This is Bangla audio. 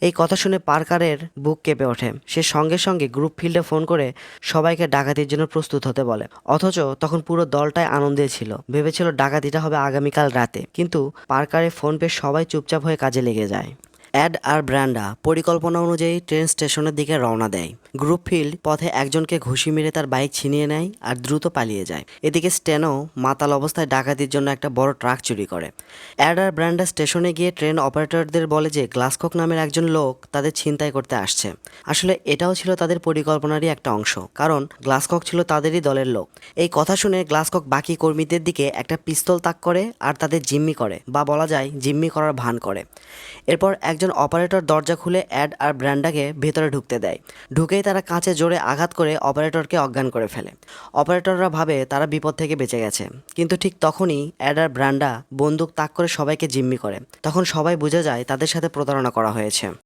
এই কথা শুনে পার্কারের বুক কেঁপে ওঠে। সে সঙ্গে সঙ্গে গ্রুপ ফিল্ডে ফোন করে সবাইকে ডাকাতির জন্য প্রস্তুত হতে বলে। অথচ তখন পুরো দলটাই আনন্দে ছিল, ভেবেছিল ডাকাতিটা হবে আগামীকাল রাতে। কিন্তু পার্কারের ফোন পেয়ে সবাই চুপচাপ হয়ে কাজে লেগে যায়। অ্যাড আর ব্র্যান্ডা পরিকল্পনা অনুযায়ী ট্রেন স্টেশনের দিকে রওনা দেয়। গ্রুপ ফিল্ড পথে একজনকে ঘুষি মেরে তার বাইক ছিনিয়ে নেয় আর দ্রুত পালিয়ে যায়। এদিকে স্টেনো মাতাল অবস্থায় ডাকাতির জন্য একটা বড় ট্রাক চুরি করে। অ্যাড আর ব্র্যান্ডা স্টেশনে গিয়ে ট্রেন অপারেটরদের বলে যে গ্লাসকক নামের একজন লোক তাদের ছিনতাই করতে আসছে। আসলে এটাও ছিল তাদের পরিকল্পনারই একটা অংশ, কারণ গ্লাসকক ছিল তাদেরই দলের লোক। এই কথা শুনে গ্লাসকক বাকি কর্মীদের দিকে একটা পিস্তল তাক করে আর তাদের জিম্মি করে, বা বলা যায় জিম্মি করার ভান করে। এরপর একজন অপারেটর দরজা খুলে অ্যাড আর ব্র্যান্ডাকে ভেতরে ঢুকতে দেয়। ঢুকেই তারা কাঁচে জোরে আঘাত করে অপারেটরকে অজ্ঞান করে ফেলে। অপারেটররা ভাবে তারা বিপদ থেকে বেঁচে গেছে, কিন্তু ঠিক তখনই অ্যাড আর ব্র্যান্ডা বন্দুক তাক করে সবাইকে জিম্মি করে। তখন সবাই বুঝে যায় তাদের সাথে প্রতারণা করা হয়েছে।